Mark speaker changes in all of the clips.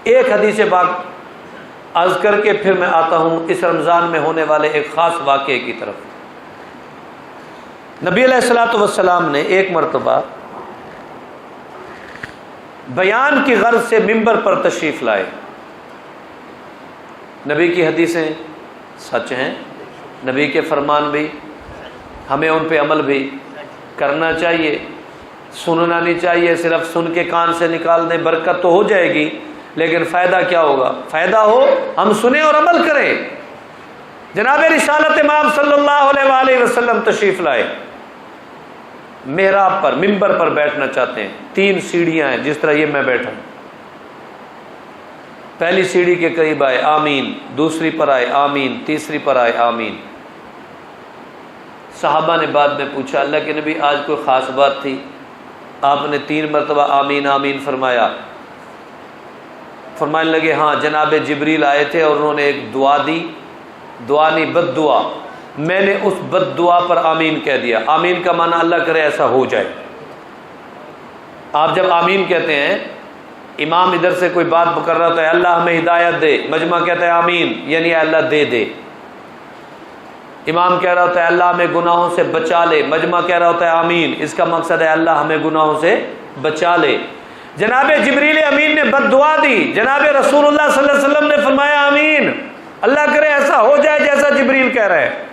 Speaker 1: ایک حدیث پاک عرض کر کے پھر میں آتا ہوں اس رمضان میں ہونے والے ایک خاص واقعے کی طرف۔ نبی علیہ الصلوۃ والسلام نے ایک مرتبہ بیان کی غرض سے ممبر پر تشریف لائے۔ نبی کی حدیثیں سچ ہیں، نبی کے فرمان بھی، ہمیں ان پہ عمل بھی کرنا چاہیے، سننا نہیں چاہیے، صرف سن کے کان سے نکال دیں، برکت تو ہو جائے گی لیکن فائدہ کیا ہوگا؟ فائدہ ہو ہم سنیں اور عمل کریں۔ جناب رسالت امام صلی اللہ علیہ وآلہ وسلم تشریف لائے، محراب پر ممبر پر بیٹھنا چاہتے ہیں، 3 سیڑھیاں ہیں جس طرح یہ میں بیٹھا ہوں۔ پہلی سیڑھی کے قریب آئے آمین، دوسری پر آئے آمین، تیسری پر آئے آمین۔ صحابہ نے بعد میں پوچھا اللہ کے نبی آج کوئی خاص بات تھی؟ آپ نے 3 مرتبہ آمین آمین فرمایا۔ فرمانے لگے ہاں جناب جبریل آئے تھے اور انہوں نے ایک دعا دی، دعا نہیں بد دعا، میں نے اس بد دعا پر آمین کہہ دیا۔ آمین کا معنی اللہ کرے ایسا ہو جائے۔ آپ جب آمین کہتے ہیں، امام ادھر سے کوئی بات کر رہا ہوتا ہے اللہ ہمیں ہدایت دے، مجمع کہتا ہے آمین یعنی اللہ دے دے۔ امام کہہ رہا ہوتا ہے اللہ ہمیں گناہوں سے بچا لے، مجمع کہہ رہا ہوتا ہے آمین، اس کا مقصد ہے اللہ ہمیں گناہوں سے بچا لے۔ جناب جبریل امین نے بد دعا دی، جناب رسول اللہ صلی اللہ علیہ وسلم نے فرمایا آمین، اللہ کرے ایسا ہو جائے جیسا جبریل کہہ رہے ہیں،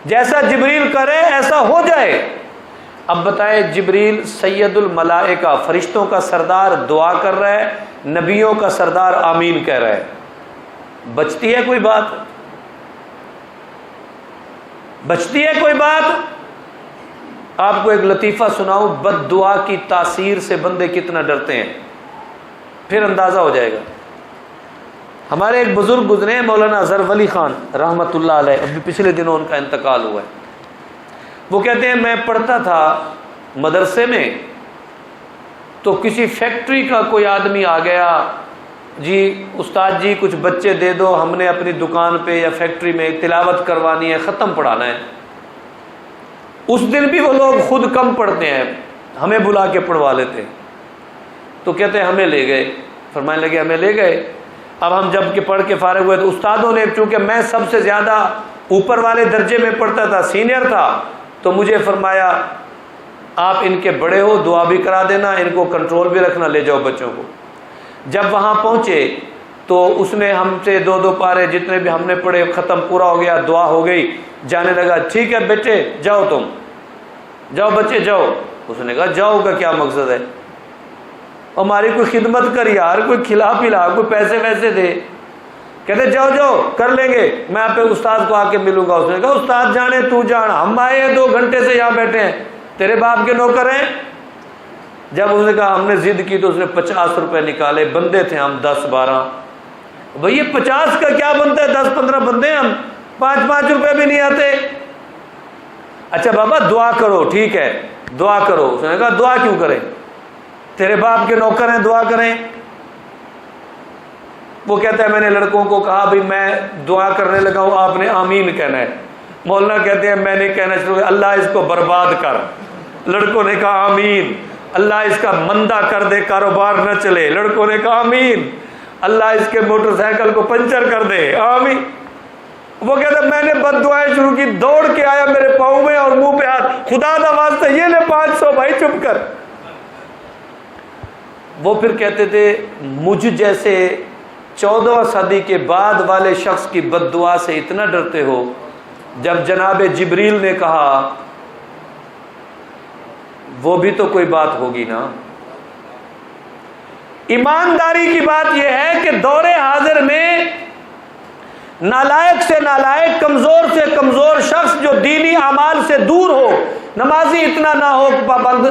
Speaker 1: جیسا جبریل کرے ایسا ہو جائے۔ اب بتائیں جبریل سید الملائکہ فرشتوں کا سردار دعا کر رہا ہے، نبیوں کا سردار آمین کہہ رہا ہے، بچتی ہے کوئی بات؟ بچتی ہے کوئی بات؟ آپ کو ایک لطیفہ سناؤں، بد دعا کی تاثیر سے بندے کتنا ڈرتے ہیں، پھر اندازہ ہو جائے گا۔ ہمارے ایک بزرگ گزرے ہیں مولانا اظہر ولی خان رحمۃ اللہ علیہ، ابھی پچھلے دنوں ان کا انتقال ہوا ہے۔ وہ کہتے ہیں میں پڑھتا تھا مدرسے میں تو کسی فیکٹری کا کوئی آدمی آ گیا، جی استاد جی کچھ بچے دے دو، ہم نے اپنی دکان پہ یا فیکٹری میں تلاوت کروانی ہے، ختم پڑھانا ہے۔ اس دن بھی وہ لوگ خود کم پڑھتے ہیں، ہمیں بلا کے پڑھوا لیتے ہیں۔ تو کہتے ہیں ہمیں لے گئے، فرمانے لگے ہمیں لے گئے۔ اب ہم جب کہ پڑھ کے فارغ ہوئے تو استادوں نے، چونکہ میں سب سے زیادہ اوپر والے درجے میں پڑھتا تھا، سینئر تھا، تو مجھے فرمایا آپ ان کے بڑے ہو، دعا بھی کرا دینا، ان کو کنٹرول بھی رکھنا، لے جاؤ بچوں کو۔ جب وہاں پہنچے تو اس نے ہم سے 2 پارے جتنے بھی ہم نے پڑھے ختم، پورا ہو گیا، دعا ہو گئی، جانے لگا۔ ٹھیک ہے بیٹے جاؤ، تم جاؤ بچے جاؤ۔ اس نے کہا جاؤ کا کیا مقصد ہے؟ ہماری کوئی خدمت کر یار، کوئی کھلا پلا، کوئی پیسے ویسے دے۔ کہتے جاؤ جاؤ کر لیں گے، میں آپ استاد کو آ کے ملوں گا۔ اس نے کہا استاد جانے تو جان، ہم آئے ہیں 2 گھنٹے سے یہاں بیٹھے ہیں، تیرے باپ کے نوکر ہیں۔ جب اس نے کہا ہم نے ضد کی تو اس نے 50 روپے نکالے، بندے تھے ہم 10-12۔ بھئی یہ 50 کا کیا بنتا ہے، 10-15 بندے ہم، 5-5 روپے بھی نہیں آتے۔ اچھا بابا دعا کرو، ٹھیک ہے دعا کرو۔ اس نے کہا دعا کیوں کریں، تیرے باپ کے نوکر ہیں، دعا کریں۔ وہ کہتا ہے میں نے لڑکوں کو کہا بھئی میں دعا کرنے لگا ہوں، آپ نے آمین کہنا ہے۔ مولانا کہتے ہیں میں نے کہنا شروع کیا اللہ اس کو برباد کر۔ لڑکوں نے کہا آمین۔ اللہ اس کا مندہ کر دے، کاروبار نہ چلے۔ لڑکوں نے کہا آمین۔ اللہ اس کے موٹر سائیکل کو پنچر کر دے، آمین۔ وہ کہتا ہے میں نے بد دعائیں شروع کی، دوڑ کے آیا میرے پاؤں میں اور منہ پہ ہاتھ، خدا دا واسطہ یہ لے 500 بھائی چپ کر۔ وہ پھر کہتے تھے مجھ جیسے 14 صدی کے بعد والے شخص کی بد دعا سے اتنا ڈرتے ہو، جب جناب جبریل نے کہا وہ بھی تو کوئی بات ہوگی نا۔ ایمانداری کی بات یہ ہے کہ دور حاضر میں نالائق سے نالائق، کمزور سے کمزور شخص جو دینی اعمال سے دور ہو، نمازی اتنا نہ ہو پابند،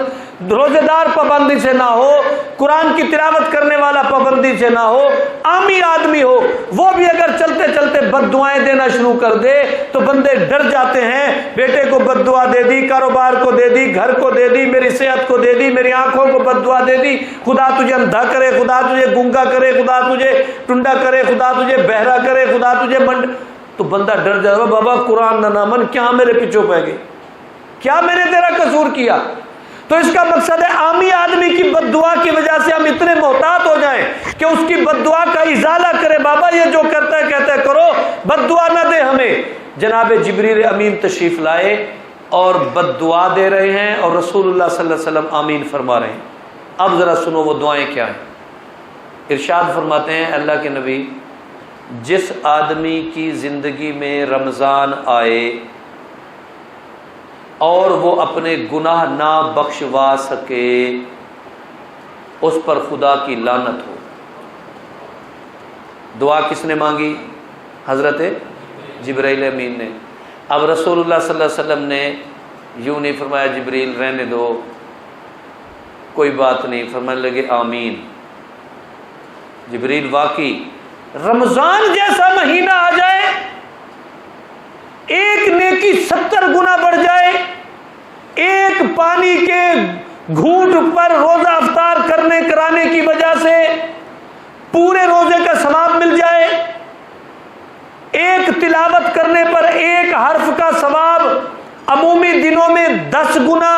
Speaker 1: روزے دار پابندی سے نہ ہو، قرآن کی تلاوت کرنے والا پابندی سے نہ ہو، عامی آدمی ہو، وہ بھی اگر چلتے چلتے بد دعائیں دینا شروع کر دے تو بندے ڈر جاتے ہیں۔ بیٹے کو بد دعا دے دی، کاروبار کو دے دی، گھر کو دے دی، میری صحت کو دے دی، میری آنکھوں کو بد دعا دے دی، خدا تجھے اندھا کرے، خدا تجھے گونگا کرے، خدا تجھے ٹنڈا کرے، خدا تجھے بہرا کرے، خدا تجھے تو بندہ ڈر جائے گا، بابا قرآن نہ من، کیا میرے پیچھے پہ گئی، کیا میں نے تیرا قصور کیا؟ تو اس کا مقصد ہے عامی آدمی کی بد دعا کی وجہ سے ہم اتنے محتاط ہو جائیں کہ اس کی بد دعا کا ازالہ کرے، بابا یہ جو کرتا ہے کہتا ہے کرو، بد دعا نہ دے ہمیں۔ جناب جبریل امین تشریف لائے اور بد دعا دے رہے ہیں، اور رسول اللہ صلی اللہ علیہ وسلم آمین فرما رہے ہیں۔ اب ذرا سنو وہ دعائیں کیا ہیں۔ ارشاد فرماتے ہیں اللہ کے نبی، جس آدمی کی زندگی میں رمضان آئے اور وہ اپنے گناہ نہ بخشوا سکے، اس پر خدا کی لعنت ہو۔ دعا کس نے مانگی؟ حضرت جبرائیل امین نے۔ اب رسول اللہ صلی اللہ علیہ وسلم نے یوں نہیں فرمایا جبریل رہنے دو، کوئی بات نہیں، فرمانے لگے آمین۔ جبریل واقعی رمضان جیسا مہینہ آ جائے، ایک نیکی 70 گنا بڑھ جائے، ایک پانی کے گھونٹ پر روزہ افطار کرانے کی وجہ سے پورے روزے کا ثواب مل جائے، ایک تلاوت کرنے پر ایک حرف کا ثواب عمومی دنوں میں 10 گنا،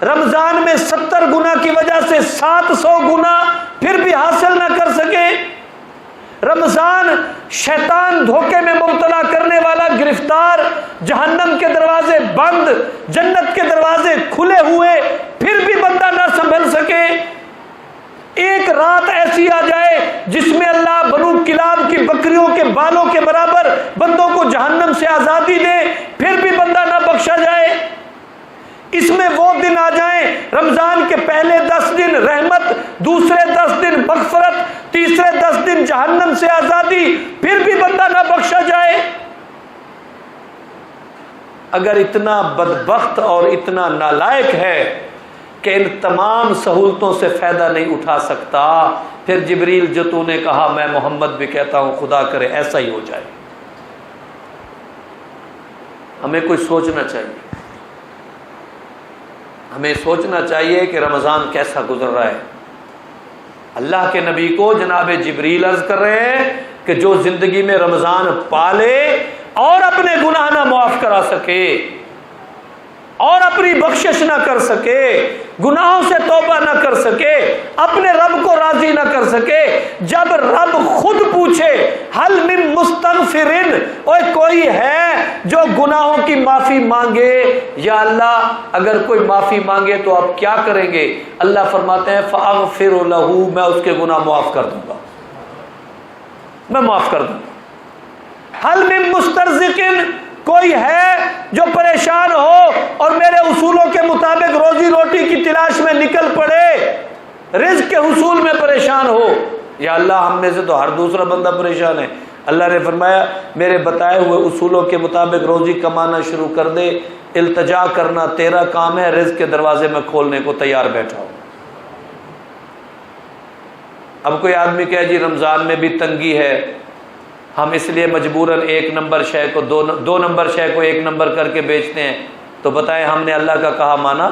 Speaker 1: رمضان میں 70 گنا کی وجہ سے 700 گنا پھر بھی حاصل نہ کر سکے۔ رمضان شیطان دھوکے میں مبتلا کرنے والا گرفتار، جہنم کے دروازے بند، جنت کے دروازے کھلے ہوئے، پھر بھی بندہ نہ سنبھل سکے۔ ایک رات ایسی آ جائے جس میں اللہ بنو کلاب کی بکریوں کے بالوں کے برابر بندوں کو جہنم سے آزادی دے، پھر بھی بندہ نہ بخشا جائے۔ اس میں وہ دن آ جائیں، رمضان کے پہلے 10 دن رحمت، دوسرے 10 دن مغفرت، تیسرے 10 دن جہنم سے آزادی، پھر بھی بندہ نہ بخشا جائے۔ اگر اتنا بدبخت اور اتنا نالائق ہے کہ ان تمام سہولتوں سے فائدہ نہیں اٹھا سکتا، پھر جبریل جو تو نے کہا میں محمد بھی کہتا ہوں خدا کرے ایسا ہی ہو جائے۔ ہمیں کوئی سوچنا چاہیے، ہمیں سوچنا چاہیے کہ رمضان کیسا گزر رہا ہے۔ اللہ کے نبی کو جناب جبریل عرض کر رہے ہیں کہ جو زندگی میں رمضان پالے اور اپنے گناہ نہ معاف کرا سکے اور اپنی بخشش نہ کر سکے، گناہوں سے توبہ نہ کر سکے، اپنے رب کو راضی نہ کر سکے، جب رب خود پوچھے حل من مستغفرن، اوے کوئی ہے جو گناہوں کی معافی مانگے؟ یا اللہ اگر کوئی معافی مانگے تو آپ کیا کریں گے؟ اللہ فرماتے ہیں فاغفر لہ، میں اس کے گناہ معاف کر دوں گا، میں معاف کر دوں گا۔ حل من مسترزقن، کوئی ہے جو پریشان ہو اور میرے اصولوں کے مطابق روزی روٹی کی تلاش میں نکل پڑے، رزق کے حصول میں پریشان ہو؟ یا اللہ ہم میں سے تو ہر دوسرا بندہ پریشان ہے۔ اللہ نے فرمایا میرے بتائے ہوئے اصولوں کے مطابق روزی کمانا شروع کر دے، التجا کرنا تیرا کام ہے، رزق کے دروازے میں کھولنے کو تیار بیٹھا ہو۔ اب کوئی آدمی کہے جی رمضان میں بھی تنگی ہے، ہم اس لیے مجبوراً 1 نمبر شے کو 2 نمبر شے کو 1 نمبر کر کے بیچتے ہیں، تو بتائیں ہم نے اللہ کا کہا مانا؟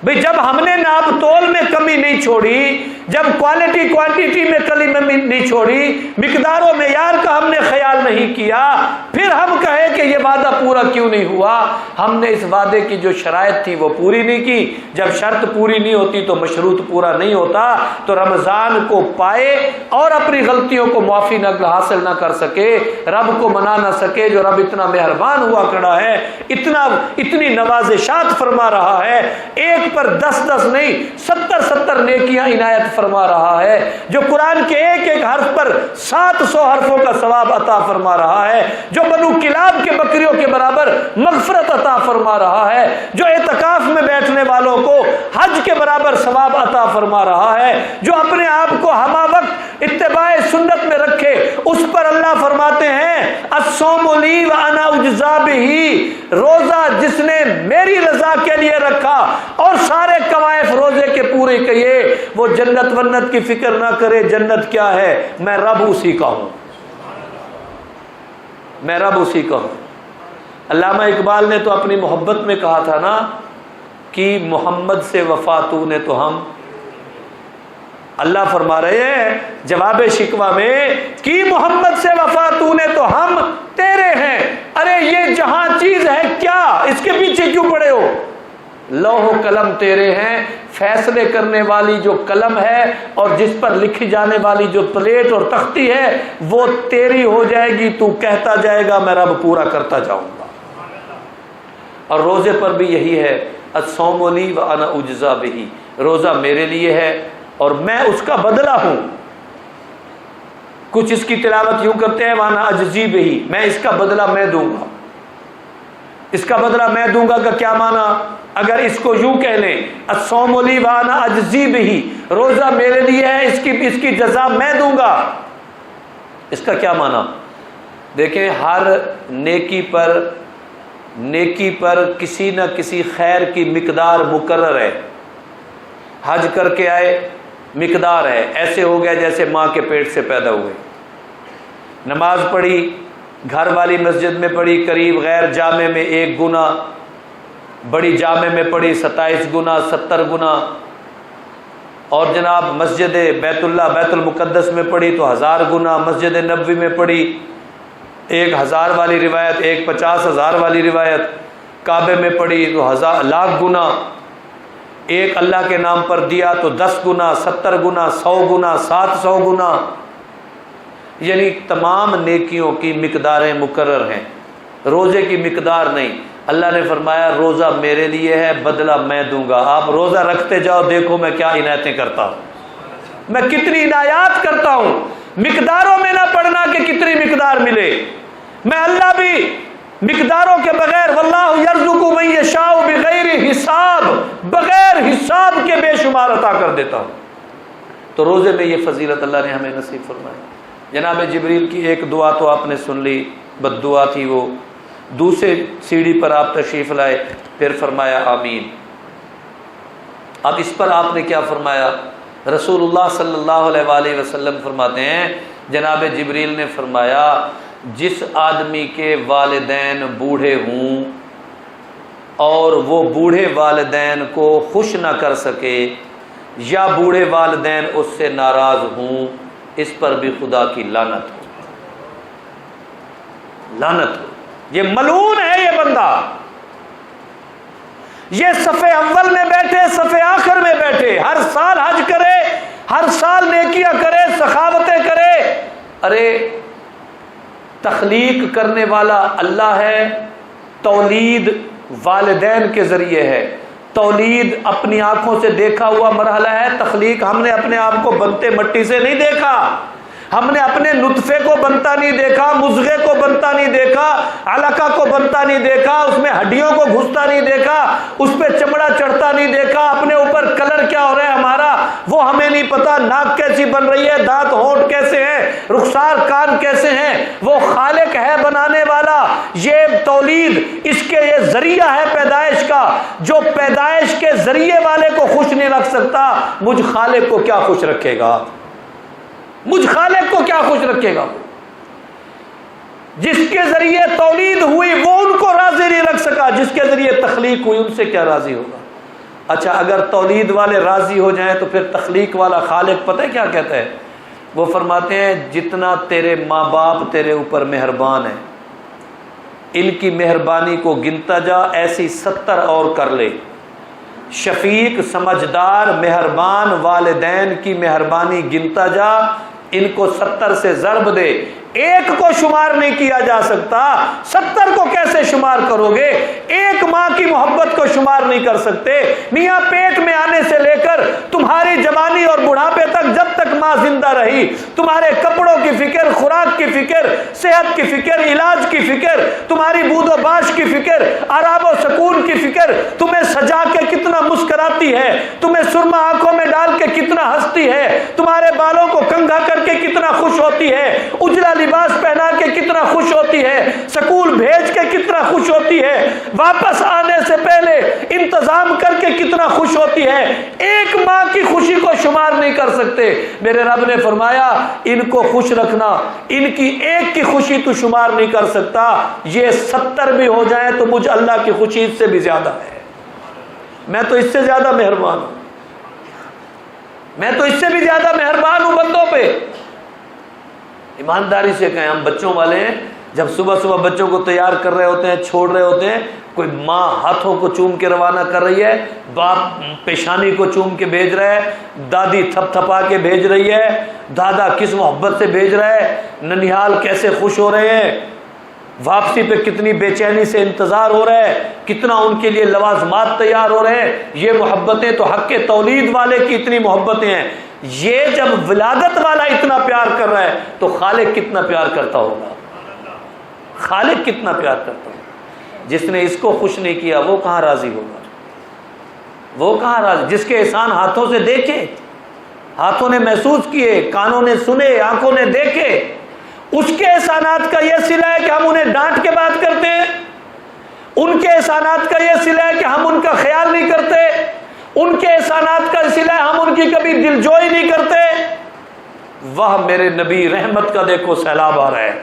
Speaker 1: بھئی جب ہم نے ناپ تول میں کمی نہیں چھوڑی، جب کوالٹی کوانٹیٹی میں کمی نہیں چھوڑی، مقدار و معیار کا ہم نے خیال نہیں کیا، پھر ہم کہیں کہ یہ وعدہ پورا کیوں نہیں ہوا؟ ہم نے اس وعدے کی جو شرائط تھی وہ پوری نہیں کی۔ جب شرط پوری نہیں ہوتی تو مشروط پورا نہیں ہوتا۔ تو رمضان کو پائے اور اپنی غلطیوں کو معافی نہ حاصل نہ کر سکے، رب کو منا نہ سکے، جو رب اتنا مہربان ہوا کھڑا ہے، اتنی نوازشات فرما رہا ہے، ایک پر 10 نہیں 70 نیکیاں عنایت فرما رہا ہے، جو قرآن کے ایک حرف پر 700 حرفوں کا ثواب عطا فرما رہا ہے، جو بنو کلاب کے بکریوں کے برابر مغفرت عطا فرما رہا ہے، جو اعتکاف میں بیٹھنے والوں کو حج کے برابر ثواب عطا فرما رہا ہے، جو اپنے آپ کو ہمہ وقت اتباع سنت میں رکھے، اس پر اللہ فرماتے ہیں الصوم لی وانا اجزا بہ، روزہ جس نے میری رضا کے لیے رکھا اور سارے قوائف روزے کے پورے کیے، وہ جنت ونت کی فکر نہ کرے، جنت کیا ہے، میں رب اسی کا ہوں، میں رب اسی کا ہوں۔ علامہ اقبال نے تو اپنی محبت میں کہا تھا نا کہ محمد سے وفا تو نے تو ہم، اللہ فرما رہے ہیں جواب شکوہ میں کہ محمد سے وفا تو نے تو ہم تیرے ہیں۔ ارے یہ جہاں چیز ہے کیا، اس کے پیچھے کیوں پڑے ہو؟ لوح و قلم تیرے ہیں، فیصلے کرنے والی جو قلم ہے اور جس پر لکھی جانے والی جو پلیٹ اور تختی ہے وہ تیری ہو جائے گی، تو کہتا جائے گا میں رب پورا کرتا جاؤں گا۔ اور روزے پر بھی یہی ہے، الصوم لی وانا اجزا بہ، روزہ میرے لیے ہے اور میں اس کا بدلہ ہوں۔ کچھ اس کی تلاوت یوں کرتے ہیں وانا اجزی بہ، میں اس کا بدلہ میں دوں گا۔ اس کا بدلہ میں دوں گا کا کیا معنی؟ اگر اس کو یوں کہہ لیں الصوم لی وانا اجزی بہ، روزہ میرے لیے ہے، اس کی جزا میں دوں گا، اس کا کیا معنی؟ دیکھیں ہر نیکی پر کسی نہ کسی خیر کی مقدار مقرر ہے۔ حج کر کے آئے مقدار ہے، ایسے ہو گیا جیسے ماں کے پیٹ سے پیدا ہوئے۔ نماز پڑھی، گھر والی مسجد میں پڑھی قریب، غیر جامع میں 1 گنا، بڑی جامع میں پڑھی 27 گنا 70 گنا، اور جناب مسجد بیت المقدس میں پڑھی تو 1000 گنا، مسجد نبوی میں پڑھی 1000 والی روایت، 50,000 والی روایت، کعبے میں پڑھی تو 1,000,000 گنا، ایک اللہ کے نام پر دیا تو 10 گنا 70 گنا 100 گنا 700 گنا، یعنی تمام نیکیوں کی مقداریں مقرر ہیں، روزے کی مقدار نہیں۔ اللہ نے فرمایا روزہ میرے لیے ہے، بدلہ میں دوں گا، آپ روزہ رکھتے جاؤ، دیکھو میں کیا عنایتیں کرتا ہوں، میں کتنی عنایات کرتا ہوں۔ مقداروں میں نہ پڑھنا کہ کتنی مقدار ملے، میں اللہ بھی مقداروں کے بغیر، واللہ یرزق من یشاء بغیر حساب، بغیر حساب کے بے شمار عطا کر دیتا ہوں۔ تو روزے میں یہ فضیلت اللہ نے ہمیں نصیب فرمائی۔ جناب جبریل کی ایک دعا تو آپ نے سن لی، بد دعا تھی وہ، دوسرے سیڑھی پر آپ تشریف لائے، پھر فرمایا آمین۔ اب اس پر آپ نے کیا فرمایا؟ رسول اللہ صلی اللہ علیہ وآلہ وسلم فرماتے ہیں جناب جبریل نے فرمایا جس آدمی کے والدین بوڑھے ہوں اور وہ بوڑھے والدین کو خوش نہ کر سکے یا بوڑھے والدین اس سے ناراض ہوں، اس پر بھی خدا کی لعنت ہو، لعنت ہو، یہ ملعون ہے یہ بندہ، یہ صفِ اول میں بیٹھے صفِ آخر میں بیٹھے، ہر سال حج کرے، ہر سال نیکیاں کرے، سخاوتیں کرے۔ ارے تخلیق کرنے والا اللہ ہے، تولید والدین کے ذریعے ہے، تولید اپنی آنکھوں سے دیکھا ہوا مرحلہ ہے، تخلیق ہم نے اپنے آپ کو بنتے مٹی سے نہیں دیکھا، ہم نے اپنے نطفے کو بنتا نہیں دیکھا، مضغے کو بنتا نہیں دیکھا، علقہ کو بنتا نہیں دیکھا، اس میں ہڈیوں کو گھستا نہیں دیکھا، اس پہ چمڑا چڑھتا نہیں دیکھا، اپنے اوپر کلر کیا ہو رہا ہے ہمارا وہ ہمیں نہیں پتا، ناک کیسی بن رہی ہے، دانت ہونٹ کیسے ہیں، رخسار کان کیسے ہیں، وہ خالق ہے بنانے والا۔ یہ تولید اس کے یہ ذریعہ ہے پیدائش کا، جو پیدائش کے ذریعے والے کو خوش نہیں رکھ سکتا، مجھ خالق کو کیا خوش رکھے گا، مجھ خالق کو کیا خوش رکھے گا؟ جس کے ذریعے تولید ہوئی وہ ان کو راضی نہیں رکھ سکا، جس کے ذریعے تخلیق ہوئی ان سے کیا راضی ہوگا؟ اچھا اگر تولید والے راضی ہو جائیں تو پھر تخلیق والا خالق پتہ ہے کیا کہتا ہے؟ وہ فرماتے ہیں جتنا تیرے ماں باپ تیرے اوپر مہربان ہیں، ان کی مہربانی کو گنتا جا، ایسی 70 اور کر لے۔ شفیق، سمجھدار، مہربان والدین کی مہربانی گنتا جا، ان کو 70 سے ضرب دے، ایک کو شمار نہیں کیا جا سکتا، 70 کو کیسے شمار کرو گے؟ ایک ماں کی محبت کو شمار نہیں کر سکتے۔ میاں پیٹ میں آنے سے لے کر تمہاری جوانی اور بڑھاپے تک جب تک ماں زندہ رہی، تمہارے کپڑوں کی فکر، خوراک کی فکر، صحت کی فکر، علاج کی فکر، تمہاری بود و باش کی فکر، آرام و سکون کی فکر، تمہیں سجا کے کتنا مسکراتی ہے، تمہیں سرما آنکھوں میں ڈال کے کتنا ہنستی ہے، تمہارے بالوں کو کنگھا کر کے کتنا خوش ہوتی ہے، اجلا لباس پہنا کے کتنا خوش ہوتی ہے، سکول بھیج کے کتنا خوش ہوتی ہے، واپس آنے سے پہلے انتظام کر کے کتنا خوش ہوتی ہے، ایک ماں کی خوشی کو شمار نہیں کر سکتے۔ میرے رب نے فرمایا ان کو خوش رکھنا، ان کی ایک کی خوشی تو شمار نہیں کر سکتا، یہ 70 بھی ہو جائیں تو مجھ اللہ کی خوشی اس سے بھی زیادہ ہے، میں تو اس سے زیادہ مہربان ہوں، میں تو اس سے بھی زیادہ مہربان ہوں بندوں پہ۔ ایمانداری سے کہیں ہم بچوں والے ہیں، جب صبح صبح بچوں کو تیار کر رہے ہوتے ہیں، چھوڑ رہے ہوتے ہیں، کوئی ماں ہاتھوں کو چوم کے روانہ کر رہی ہے، باپ پیشانی کو چوم کے بھیج رہا ہے، دادی تھپ تھپا کے بھیج رہی ہے، دادا کس محبت سے بھیج رہا ہے، ننیال کیسے خوش ہو رہے ہیں، واپسی پہ کتنی بے چینی سے انتظار ہو رہا ہے، کتنا ان کے لیے لوازمات تیار ہو رہے ہیں۔ یہ محبتیں تو حق کے تولید والے کی اتنی محبتیں ہیں، یہ جب ولادت والا اتنا پیار کر رہا ہے تو خالق کتنا پیار کرتا ہوگا، خالق کتنا پیار کرتا ہوگا۔ جس نے اس کو خوش نہیں کیا وہ کہاں راضی ہوگا، وہ کہاں راضی؟ جس کے احسان ہاتھوں سے دیکھے، ہاتھوں نے محسوس کیے، کانوں نے سنے، آنکھوں نے دیکھے، اس کے احسانات کا یہ صلہ ہے کہ ہم انہیں ڈانٹ کے بات کرتے ہیں، ان کے احسانات کا یہ صلہ ہے کہ ہم ان کا خیال نہیں کرتے، ان کے احسانات کا صلہ ہے ہم ان کی کبھی دلجوئی نہیں کرتے۔ وہ میرے نبی رحمت کا دیکھو سیلاب آ رہا ہے۔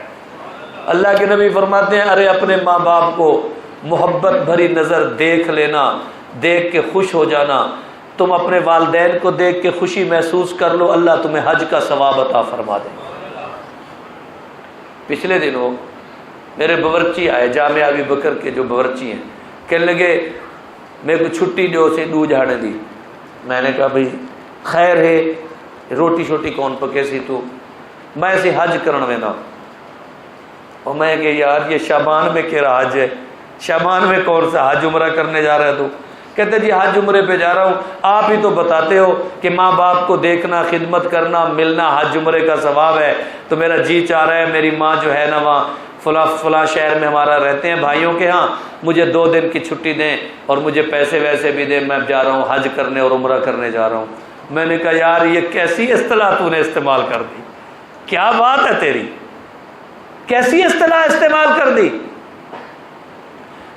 Speaker 1: اللہ کے نبی فرماتے ہیں ارے اپنے ماں باپ کو محبت بھری نظر دیکھ لینا، دیکھ کے خوش ہو جانا، تم اپنے والدین کو دیکھ کے خوشی محسوس کر لو، اللہ تمہیں حج کا ثواب عطا فرما دے۔ پچھلے دنوں میرے باورچی آئے، جامعہ ابی بکر کے جو باورچی ہیں، کہنے لگے میرے کو چھٹی دو سے دو جھاڑے دی۔ میں نے کہا بھائی خیر ہے، روٹی شوٹی کون پکے سی تو میں ایسے حج کرن میں نا، اور میں کہ یار یہ شعبان میں کہڑا حج ہے، شعبان میں کون سا حج عمرہ کرنے جا رہا ہے تو؟ کہتے جی حج عمرے پہ جا رہا ہوں، آپ ہی تو بتاتے ہو کہ ماں باپ کو دیکھنا، خدمت کرنا، ملنا حج عمرے کا ثواب ہے، تو میرا جی چاہ رہا ہے میری ماں جو ہے نا وہاں فلاں شہر میں ہمارا رہتے ہیں بھائیوں کے ہاں، مجھے 2 دن کی چھٹی دیں اور مجھے پیسے ویسے بھی دیں، میں جا رہا ہوں حج کرنے اور عمرہ کرنے جا رہا ہوں۔ میں نے کہا یار یہ کیسی اصطلاح تو نے استعمال کر دی، کیا بات ہے تیری، کیسی اصطلاح استعمال کر دی۔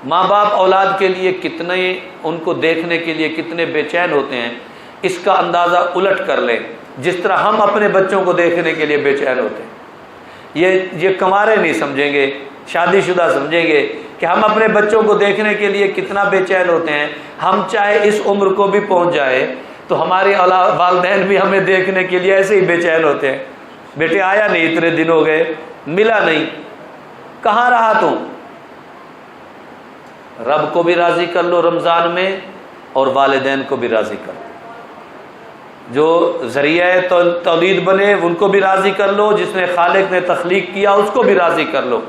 Speaker 1: ماں باپ اولاد کے لیے کتنے، ان کو دیکھنے کے لیے کتنے بے چین ہوتے ہیں، اس کا اندازہ الٹ کر لیں، جس طرح ہم اپنے بچوں کو دیکھنے کے لیے بے چین ہوتے ہیں۔ یہ کنوارے نہیں سمجھیں گے، شادی شدہ سمجھیں گے کہ ہم اپنے بچوں کو دیکھنے کے لیے کتنا بے چین ہوتے ہیں۔ ہم چاہے اس عمر کو بھی پہنچ جائے تو ہمارے والدین بھی ہمیں دیکھنے کے لیے ایسے ہی بے چین ہوتے ہیں، بیٹے آیا نہیں، اتنے دن ہو گئے، ملا نہیں، کہاں رہا تو؟ رب کو بھی راضی کر لو رمضان میں اور والدین کو بھی راضی کر لو، جو ذریعہ تولید بنے ان کو بھی راضی کر لو، جس نے خالق نے تخلیق کیا اس کو بھی راضی کر لو۔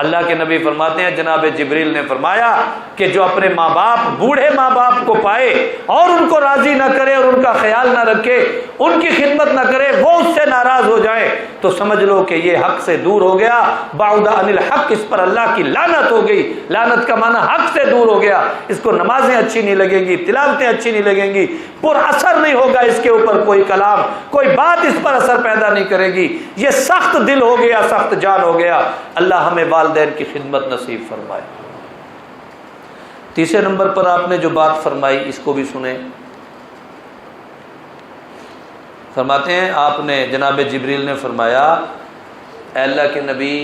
Speaker 1: اللہ کے نبی فرماتے ہیں جناب جبریل نے فرمایا کہ جو اپنے ماں باپ، بوڑھے ماں باپ کو پائے اور ان کو راضی نہ کرے اور ان کا خیال نہ رکھے، ان کی خدمت نہ کرے، وہ اس سے ناراض ہو جائے تو سمجھ لو کہ یہ حق سے دور ہو گیا، بعد عن الحق، اس پر اللہ کی لعنت ہو گئی۔ لعنت کا معنی حق سے دور ہو گیا، اس کو نمازیں اچھی نہیں لگیں گی، تلاوتیں اچھی نہیں لگیں گی، پر اثر نہیں ہوگا اس کے اوپر، کوئی کلام، کوئی بات اس پر اثر پیدا نہیں کرے گی، یہ سخت دل ہو گیا، سخت جان ہو گیا۔ اللہ ہمیں والدین کی خدمت نصیب فرمائے۔ تیسرے نمبر پر آپ نے جو بات فرمائی اس کو بھی سنیں۔ فرماتے ہیں آپ نے، جناب جبریل نے فرمایا اے اللہ کے نبی،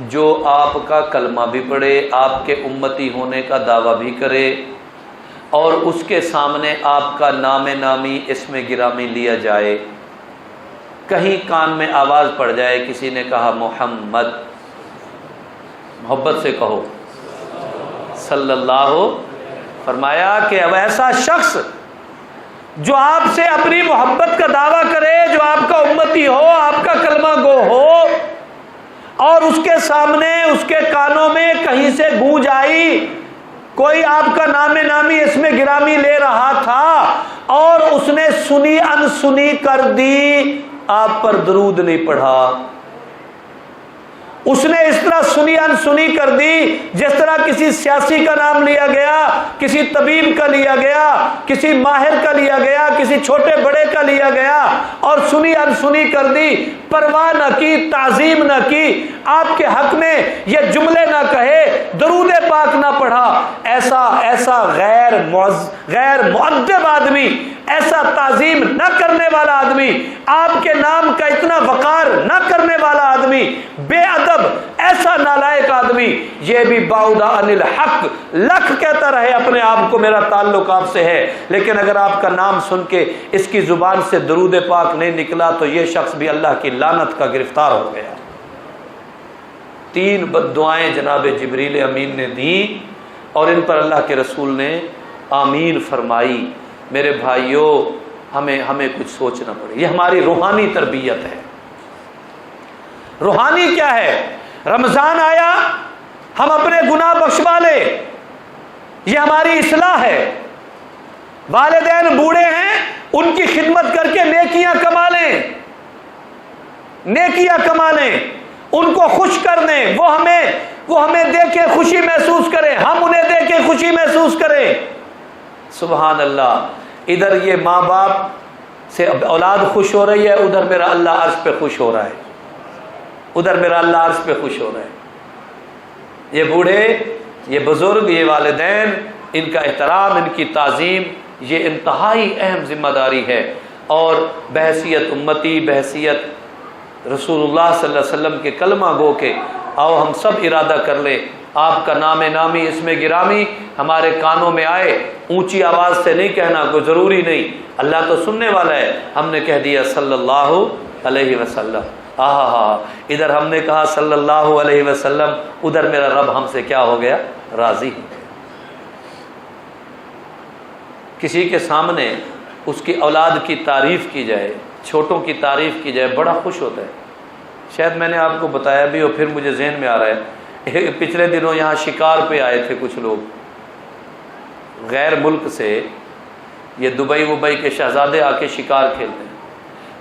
Speaker 1: جو آپ کا کلمہ بھی پڑھے، آپ کے امتی ہونے کا دعویٰ بھی کرے اور اس کے سامنے آپ کا نام نامی اسم گرامی لیا جائے، کہیں کان میں آواز پڑ جائے کسی نے کہا محمد، محبت سے کہو صلی اللہ، فرمایا کہ اب ایسا شخص جو آپ سے اپنی محبت کا دعویٰ کرے، جو آپ کا امتی ہو، آپ کا کلمہ گو ہو، اور اس کے سامنے، اس کے کانوں میں کہیں سے گونج آئی، کوئی آپ کا نام نامی اسم گرامی لے رہا تھا اور اس نے سنی انسنی کر دی، آپ پر درود نہیں پڑھا، اس نے اس طرح سنی انسنی کر دی جس طرح کسی سیاسی کا نام لیا گیا، کسی طبیب کا لیا گیا، کسی ماہر کا لیا گیا، کسی چھوٹے بڑے کا لیا گیا اور سنی انسنی کر دی، پرواہ نہ کی، تعظیم نہ کی، آپ کے حق میں یہ جملے نہ کہے، درود پاک نہ پڑھا، ایسا غیر مؤدب آدمی، ایسا تعظیم نہ کرنے والا آدمی، آپ کے نام کا اتنا وقار نہ کرنے والا آدمی، بے ادب، ایسا نالائق آدمی، یہ بھی بعد عن الحق لکھ کہتا رہے اپنے آپ کو میرا تعلق آپ سے ہے، لیکن اگر آپ کا نام سن کے اس کی زبان سے درود پاک نہیں نکلا تو یہ شخص بھی اللہ کی لعنت کا گرفتار ہو گیا۔ 3 بد دعائیں جناب جبریل امین نے دیں اور ان پر اللہ کے رسول نے آمین فرمائی۔ میرے بھائیوں، ہمیں کچھ سوچنا پڑے، یہ ہماری روحانی تربیت ہے۔ روحانی کیا ہے؟ رمضان آیا، ہم اپنے گناہ بخشوا لیں، یہ ہماری اصلاح ہے۔ والدین بوڑھے ہیں، ان کی خدمت کر کے نیکیاں کما لیں، نیکیاں کما لیں، ان کو خوش کر دیں، وہ ہمیں دیکھ کے خوشی محسوس کریں، ہم انہیں دیکھ کے خوشی محسوس کریں۔ سبحان اللہ، ادھر یہ ماں باپ سے اولاد خوش ہو رہی ہے، ادھر میرا اللہ عرش پہ خوش ہو رہا ہے، ادھر میرا اللہ عرش پہ خوش ہو رہا ہے۔ یہ بوڑھے، یہ بزرگ، یہ والدین، ان کا احترام، ان کی تعظیم، یہ انتہائی اہم ذمہ داری ہے۔ اور بحیثیت امتی، بحیثیت رسول اللہ صلی اللہ علیہ وسلم کے کلمہ گو کے آؤ ہم سب ارادہ کر لیں، آپ کا نام نامی، اسم گرامی ہمارے کانوں میں آئے، اونچی آواز سے نہیں کہنا، کوئی ضروری نہیں، اللہ تو سننے والا ہے، ہم نے کہہ دیا صلی اللہ علیہ وسلم۔ ادھر ہم نے کہا صلی اللہ علیہ وسلم، ادھر میرا رب ہم سے کیا ہو گیا؟ راضی ہو گیا۔ کسی کے سامنے اس کی اولاد کی تعریف کی جائے، چھوٹوں کی تعریف کی جائے، بڑا خوش ہوتا ہے۔ شاید میں نے آپ کو بتایا بھی اور پھر مجھے ذہن میں آ رہا ہے، پچھلے دنوں یہاں شکار پہ آئے تھے کچھ لوگ غیر ملک سے، یہ دبئی کے شہزادے آ کے شکار کھیلتے ہیں۔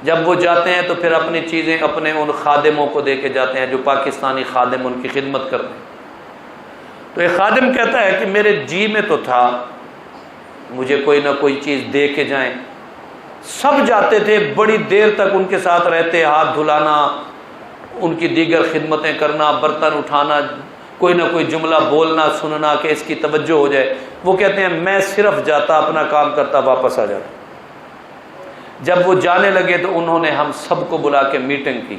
Speaker 1: جب وہ جاتے ہیں تو پھر اپنی چیزیں اپنے ان خادموں کو دے کے جاتے ہیں جو پاکستانی خادم ان کی خدمت کرتے ہیں۔ تو ایک خادم کہتا ہے کہ میرے جی میں تو تھا مجھے کوئی نہ کوئی چیز دے کے جائیں۔ سب جاتے تھے، بڑی دیر تک ان کے ساتھ رہتے، ہاتھ دھلانا، ان کی دیگر خدمتیں کرنا، برتن اٹھانا، کوئی نہ کوئی جملہ بولنا، سننا کہ اس کی توجہ ہو جائے۔ وہ کہتے ہیں میں صرف جاتا، اپنا کام کرتا، واپس آ جاتا۔ جب وہ جانے لگے تو انہوں نے ہم سب کو بلا کے میٹنگ کی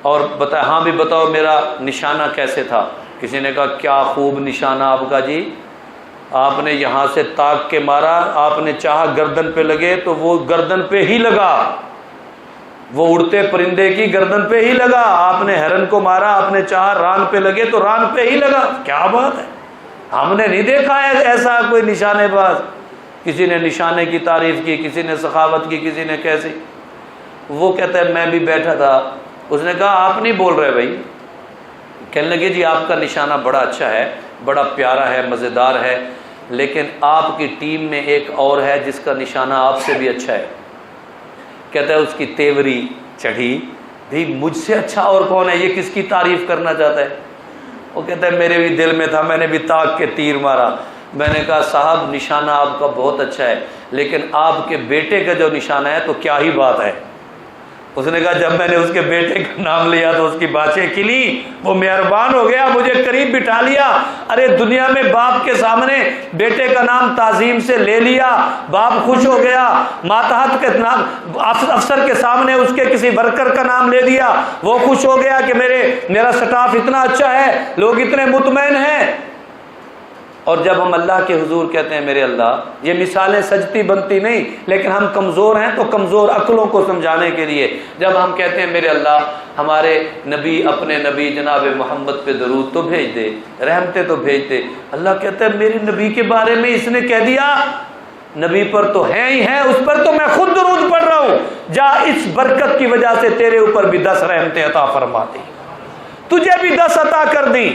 Speaker 1: اور بتایا، ہاں بھی بتاؤ میرا نشانہ کیسے تھا؟ کسی نے کہا کیا خوب نشانہ آپ کا جی، آپ نے یہاں سے تاک کے مارا، آپ نے چاہا گردن پہ لگے تو وہ گردن پہ ہی لگا، وہ اڑتے پرندے کی گردن پہ ہی لگا۔ آپ نے ہرن کو مارا، آپ نے چاہا ران پہ لگے تو ران پہ ہی لگا۔ کیا بات ہے، ہم نے نہیں دیکھا ہے ایسا کوئی نشانے باز۔ کسی نے نشانے کی تعریف کی، کسی نے سخاوت کی، کسی نے کیسی۔ وہ کہتا ہے میں بھی بیٹھا تھا، اس نے کہا آپ نہیں بول رہے بھائی۔ کہنے لگے جی آپ کا نشانہ بڑا اچھا ہے، بڑا پیارا ہے، مزیدار ہے، لیکن آپ کی ٹیم میں ایک اور ہے جس کا نشانہ آپ سے بھی اچھا ہے۔ کہتا ہے اس کی تیوری چڑھی، بھئی مجھ سے اچھا اور کون ہے، یہ کس کی تعریف کرنا چاہتا ہے؟ وہ کہتا ہے میرے بھی دل میں تھا، میں نے بھی تاک کے تیر مارا۔ میں نے کہا صاحب نشانہ آپ کا بہت اچھا ہے، لیکن آپ کے بیٹے کا جو نشانہ ہے تو کیا ہی بات ہے۔ اس نے کہا جب میں نے اس کے بیٹے کا نام لیا تو اس کی باتیں کھلی، وہ مہربان ہو گیا، مجھے قریب بٹھا لیا۔ ارے دنیا میں باپ کے سامنے بیٹے کا نام تعظیم سے لے لیا، باپ خوش ہو گیا۔ ماتحت کے نام افسر کے سامنے اس کے کسی ورکر کا نام لے دیا، وہ خوش ہو گیا کہ میرا سٹاف اتنا اچھا ہے، لوگ اتنے مطمئن ہیں۔ اور جب ہم اللہ کے حضور کہتے ہیں میرے اللہ، یہ مثالیں سجتی بنتی نہیں، لیکن ہم کمزور ہیں تو کمزور عقلوں کو سمجھانے کے لیے جب ہم کہتے ہیں میرے اللہ ہمارے نبی، اپنے نبی جناب محمد پہ درود تو بھیج دے، رحمتیں تو بھیج دے، اللہ کہتا ہے میرے نبی کے بارے میں اس نے کہہ دیا نبی پر تو ہے ہی ہے، اس پر تو میں خود درود پڑھ رہا ہوں، جا اس برکت کی وجہ سے تیرے اوپر بھی 10 رحمتیں عطا فرما دی، تجھے بھی 10 عطا کر دی،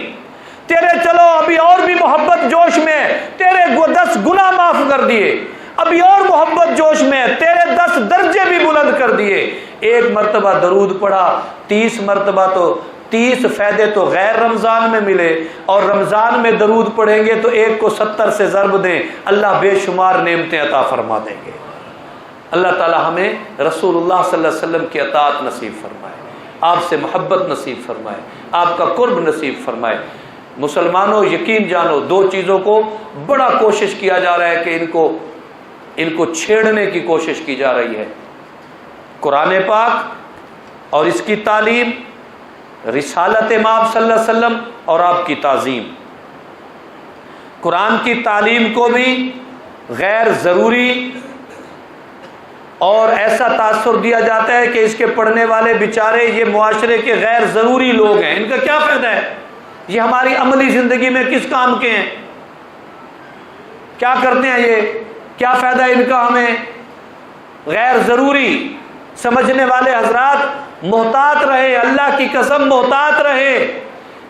Speaker 1: تیرے چلو ابھی اور بھی محبت جوش میں تیرے 10 گناہ معاف کر دیے، ابھی اور محبت جوش میں تیرے 10 درجے بھی بلند کر دیے۔ ایک مرتبہ درود پڑھا، 30 مرتبہ تو 30 فائدے تو غیر رمضان میں ملے، اور رمضان میں درود پڑھیں گے تو ایک کو 70 سے ضرب دیں، اللہ بے شمار نعمتیں عطا فرما دیں گے۔ اللہ تعالی ہمیں رسول اللہ صلی اللہ علیہ وسلم کی اطاعت نصیب فرمائے، آپ سے محبت نصیب فرمائے، آپ کا قرب نصیب فرمائے۔ مسلمانوں یقین جانو 2 چیزوں کو بڑا کوشش کیا جا رہا ہے کہ ان کو چھیڑنے کی کوشش کی جا رہی ہے، قرآن پاک اور اس کی تعلیم، رسالت امام صلی اللہ علیہ وسلم اور آپ کی تعظیم۔ قرآن کی تعلیم کو بھی غیر ضروری اور ایسا تاثر دیا جاتا ہے کہ اس کے پڑھنے والے بیچارے یہ معاشرے کے غیر ضروری لوگ ہیں، ان کا کیا فائدہ ہے، یہ ہماری عملی زندگی میں کس کام کے ہیں، کیا کرتے ہیں، یہ کیا فائدہ ہے ان کا ہمیں، غیر ضروری سمجھنے والے حضرات محتاط رہے، اللہ کی قسم محتاط رہے۔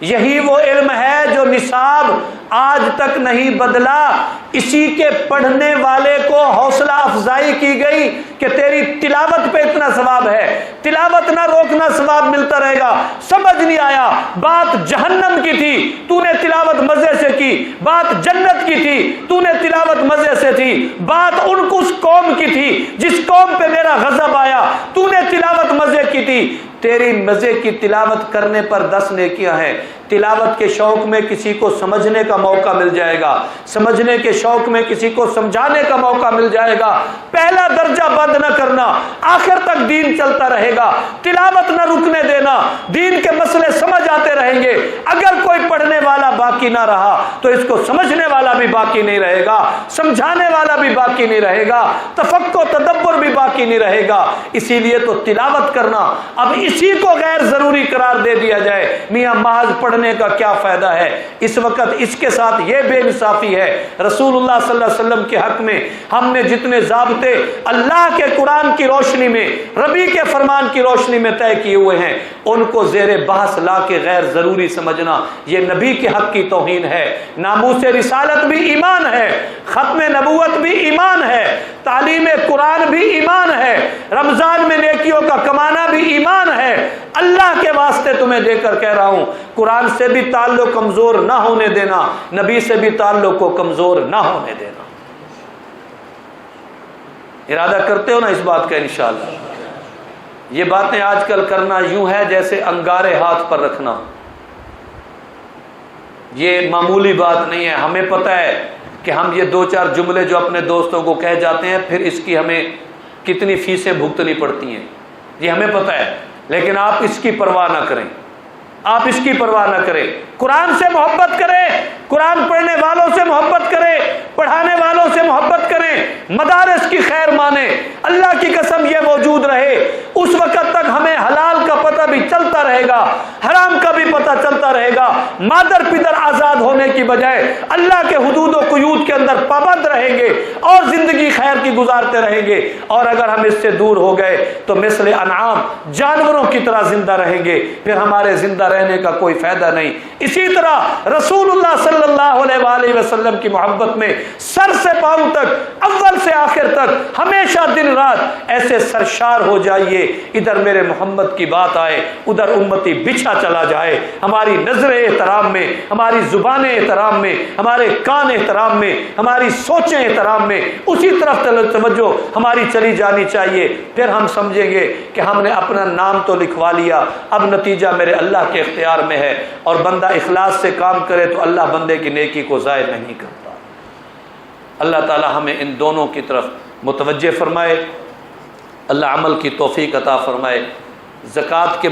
Speaker 1: یہی وہ علم ہے جو نصاب آج تک نہیں بدلا، اسی کے پڑھنے والے کو حوصلہ افزائی کی گئی کہ تیری تلاوت پہ اتنا ثواب ہے، تلاوت نہ روکنا ثواب ملتا رہے گا۔ سمجھ نہیں آیا، بات جہنم کی تھی تو نے تلاوت مزے سے کی، بات جنت کی تھی تو نے تلاوت مزے سے تھی، بات اس قوم کی تھی جس قوم پہ میرا غضب آیا تو نے تلاوت مزے کی تھی۔ تیری مزے کی تلاوت کرنے پر 10 نیکیاں ہیں۔ تلاوت کے شوق میں کسی کو سمجھنے کا موقع مل جائے گا، سمجھنے کے شوق میں کسی کو سمجھانے کا موقع مل جائے گا۔ پہلا درجہ بند نہ کرنا، آخر تک دین چلتا رہے گا، تلاوت نہ رکنے دینا، دین کے مسئلے سمجھ آتے رہیں گے۔ اگر کوئی پڑھنے والا باقی نہ رہا تو اس کو سمجھنے والا بھی باقی نہیں رہے گا، سمجھانے والا بھی باقی نہیں رہے گا، تفکر تدبر بھی باقی نہیں رہے گا۔ اسی لیے تو تلاوت کرنا اب اسی کو غیر ضروری قرار دے دیا جائے، میاں محض پڑھنے کا کیا فائدہ ہے۔ اس وقت اس کے ساتھ یہ بے انصافی ہے، رسول اللہ صلی اللہ علیہ وسلم کے حق میں ہم نے جتنے ضابطے اللہ کے قرآن کی روشنی میں، ربی کے فرمان کی روشنی میں طے کیے ہوئے ہیں، ان کو زیر بحث لا کے غیر ضروری سمجھنا یہ نبی کے حق کی توہین ہے۔ ناموس رسالت بھی ایمان ہے، ختم نبوت بھی ایمان ہے، تعلیم قرآن بھی ایمان ہے، رمضان میں نیکیوں کا کمانا بھی ایمان ہے۔ اللہ کے واسطے تمہیں دے کر کہہ رہا ہوں، قرآن سے بھی تعلق کمزور نہ ہونے دینا، نبی سے بھی تعلق کو کمزور نہ ہونے دینا۔ ارادہ کرتے ہو نا اس بات کا انشاءاللہ؟ یہ باتیں آج کل کرنا یوں ہے جیسے انگارے ہاتھ پر رکھنا، یہ معمولی بات نہیں ہے۔ ہمیں پتہ ہے کہ ہم یہ 2-4 جملے جو اپنے دوستوں کو کہہ جاتے ہیں پھر اس کی ہمیں کتنی فیسیں بھگتنی پڑتی ہیں، یہ ہمیں پتہ ہے، لیکن آپ اس کی پرواہ نہ کریں، آپ اس کی پرواہ نہ کریں۔ قرآن سے محبت کریں، قرآن پڑھنے والوں سے محبت کریں، پڑھانے والوں سے محبت کریں، مدارس کی خیر مانیں۔ اللہ کی قسم یہ موجود رہے، اس وقت تک ہمیں حلال کا پتہ بھی چلتا رہے گا، حرام کا بھی پتہ چلتا رہے گا۔ مادر پدر آزاد ہونے کی بجائے اللہ کے حدود و قیود کے اندر پابند رہیں گے اور زندگی خیر کی گزارتے رہیں گے۔ اور اگر ہم اس سے دور ہو گئے تو مثل انعام جانوروں کی طرح زندہ رہیں گے، پھر ہمارے زندہ رہنے کا کوئی فائدہ نہیں۔ اسی طرح رسول اللہ صلی اللہ علیہ وآلہ وسلم کی محبت میں سر سے پاؤں تک، اول سے آخر تک ہمیشہ دن رات ایسے سرشار ہو جائیے، ادھر میرے محمد کی بات آئے ادھر امتی بچھا چلا جائے۔ ہماری نظر احترام میں، ہماری زبان احترام میں، ہمارے کان احترام میں، ہماری سوچیں احترام میں اسی طرف توجہ ہماری چلی جانی چاہیے۔ پھر ہم سمجھیں گے کہ ہم نے اپنا نام تو لکھوا لیا، اب نتیجہ میرے اللہ کے اختیار میں ہے، اور بندہ اخلاص سے کام کرے تو اللہ بندے کی نیکی کو ضائع نہیں کرتا۔ اللہ تعالی ہمیں ان دونوں کی طرف متوجہ فرمائے، اللہ عمل کی توفیق عطا فرمائے۔ زکوٰۃ کے